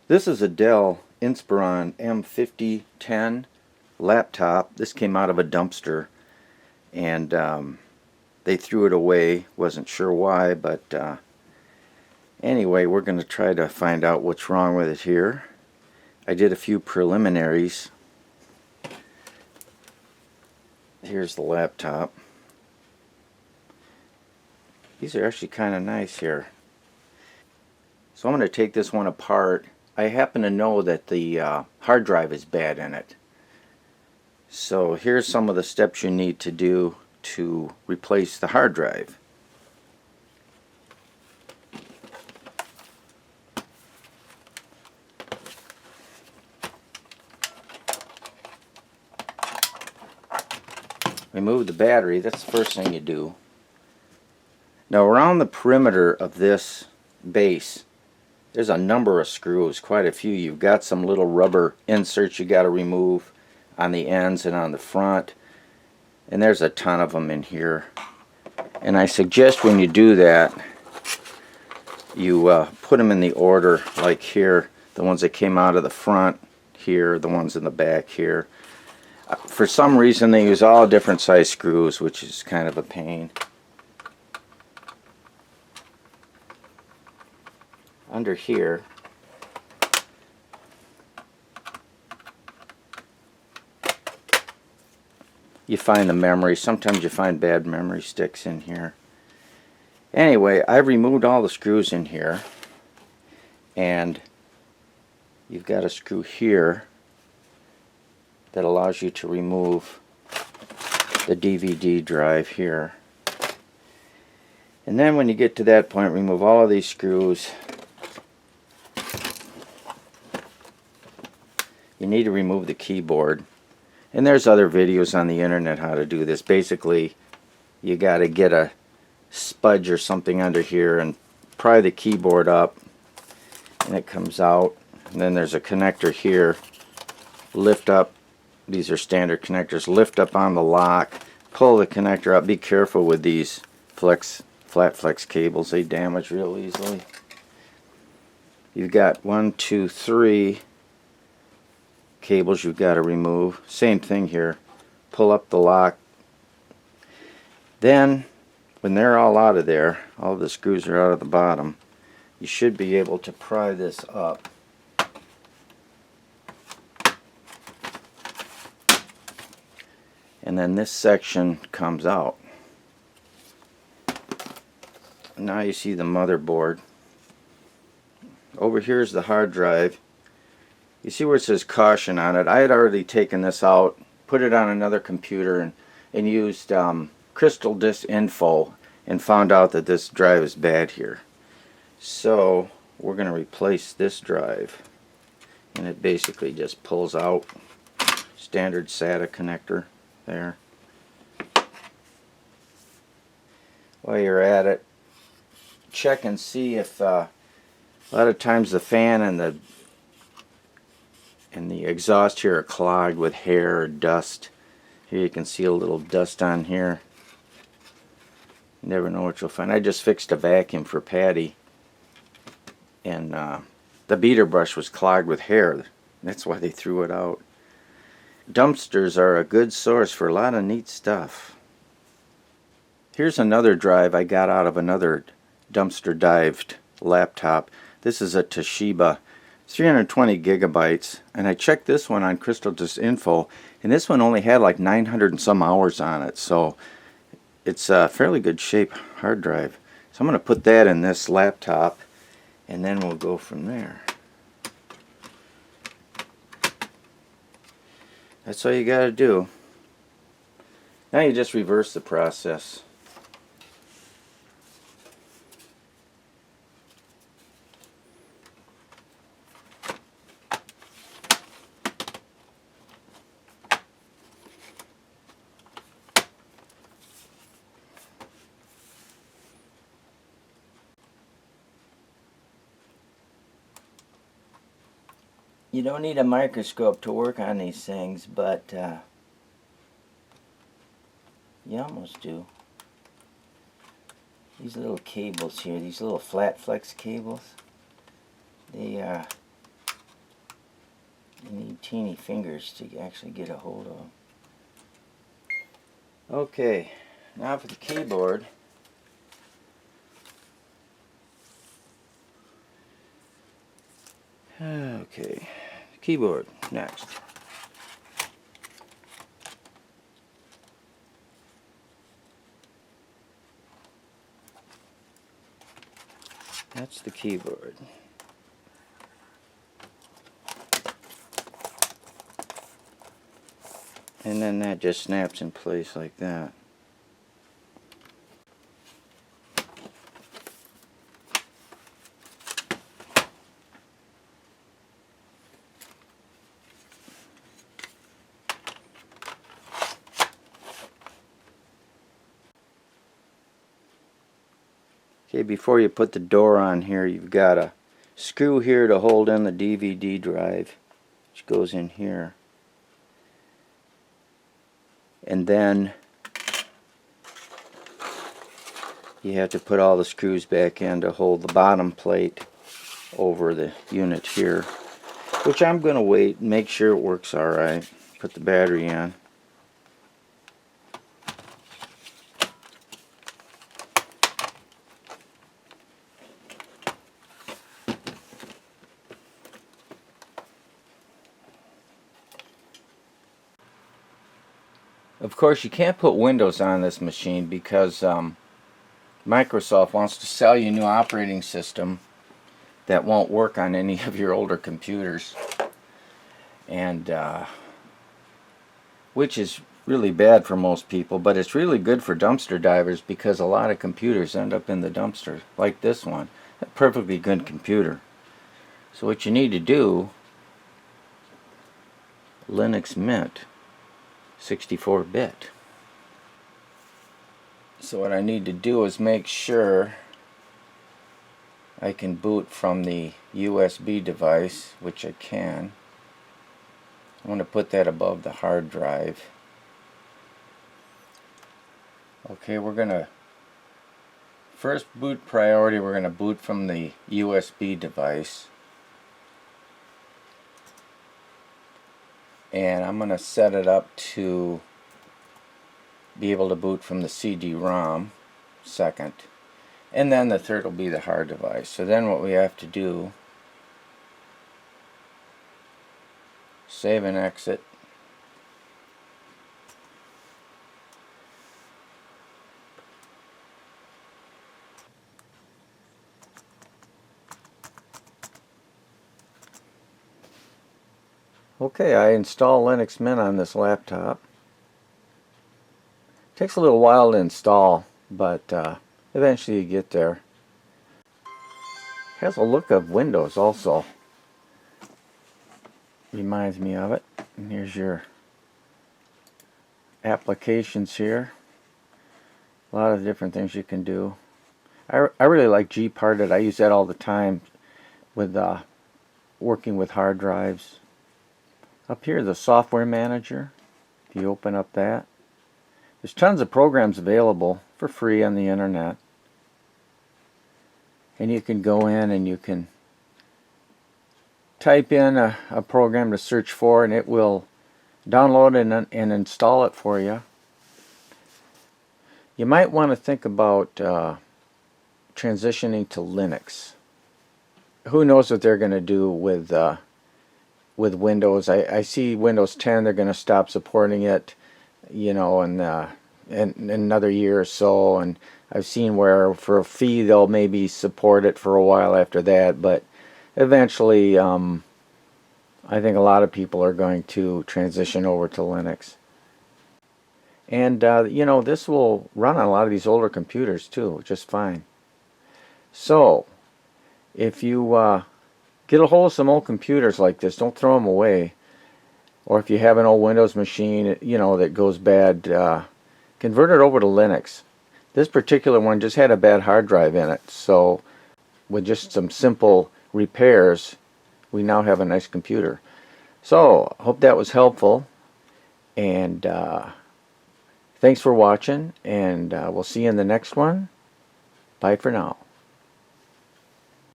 This is a Dell Inspiron M5010 laptop. This came out of a dumpster, and they threw it away. Wasn't sure why, but anyway, we're going to try to find out what's wrong with it here. I did a few preliminaries. Here's the laptop. These are actually kind of nice here. So I'm going to take this one apart. I happen to know that the hard drive is bad in it. So here's some of the steps you need to do to replace the hard drive. Remove the battery. That's the first thing you do. Now around the perimeter of this base, there's a number of screws, quite a few. You've got some little rubber inserts you got to remove on the ends and on the front, and there's a ton of them in here. And I suggest when you do that, you put them in the order, like here, the ones that came out of the front here, the ones in the back here. For some reason they use all different size screws, which is kind of a pain. Under here, you find the memory. Sometimes you find bad memory sticks in here. Anyway, I've removed all the screws in here, and you've got a screw here that allows you to remove the DVD drive here. And then when you get to that point, remove all of these screws. You need to remove the keyboard. And there's other videos on the internet how to do this. Basically, you got to get a spudge or something under here and pry the keyboard up, and it comes out. And then there's a connector here. Lift up. These are standard connectors. Lift up on the lock. Pull the connector up. Be careful with these flat flex cables. They damage real easily. You've got 1, 2, 3 cables you've got to remove. Same thing here. Pull up the lock. Then when they're all out of there, all the screws are out of the bottom, you should be able to pry this up. And then this section comes out. Now you see the motherboard. Over here is the hard drive. You see where it says caution on it. I had already taken this out, put it on another computer, and used Crystal Disk Info, and found out that this drive is bad here. So we're going to replace this drive, and it basically just pulls out. Standard SATA connector there. While you're at it, check and see if a lot of times the fan and the exhaust here are clogged with hair or dust. Here you can see a little dust on here. You never know what you'll find. I just fixed a vacuum for Patty, and the beater brush was clogged with hair. That's why they threw it out. Dumpsters are a good source for a lot of neat stuff. Here's another drive I got out of another dumpster dived laptop. This is a Toshiba 320 gigabytes, and I checked this one on Crystal Disk Info, and this one only had like 900 and some hours on it, so it's a fairly good shape hard drive. So I'm going to put that in this laptop, and then we'll go from there. That's all you got to do. Now you just reverse the process. You don't need a microscope to work on these things, but you almost do. These little cables here, these little flat flex cables, they You need teeny fingers to actually get a hold of them. Okay, now for the keyboard. Okay, keyboard next. That's the keyboard. And then that just snaps in place like that. Okay, before you put the door on here, you've got a screw here to hold in the DVD drive, which goes in here. And then you have to put all the screws back in to hold the bottom plate over the unit here, which I'm going to wait and make sure it works alright. Put the battery in. Of course, you can't put Windows on this machine because Microsoft wants to sell you a new operating system that won't work on any of your older computers, and which is really bad for most people, but it's really good for dumpster divers because a lot of computers end up in the dumpster, like this one. A perfectly good computer. So what you need to do, Linux Mint 64-bit. So what I need to do is make sure I can boot from the USB device, which I can. I want to put that above the hard drive. Okay, we're going to first boot priority, we're going to boot from the USB device. And I'm going to set it up to be able to boot from the CD-ROM second. And then the third will be the hard device. So then what we have to do, save and exit. Okay, I install Linux Mint on this laptop. Takes a little while to install, but eventually you get there. Has a look of Windows also. Reminds me of it. And here's your applications here. A lot of different things you can do. I really like Gparted. I use that all the time with working with hard drives. Up here, the software manager. If you open up that, there's tons of programs available for free on the internet. And you can go in and you can type in a program to search for, and it will download and install it for you. You might want to think about transitioning to Linux. Who knows what they're going to do with Windows. I see Windows 10, they're going to stop supporting it, you know, in another year or so, and I've seen where for a fee they'll maybe support it for a while after that, but eventually I think a lot of people are going to transition over to Linux. And you know, this will run on a lot of these older computers too, just fine. So if you get a hold of some old computers like this, don't throw them away. Or if you have an old Windows machine, you know, that goes bad, convert it over to Linux. This particular one just had a bad hard drive in it, so with just some simple repairs, we now have a nice computer. So, hope that was helpful, and thanks for watching, and we'll see you in the next one. Bye for now.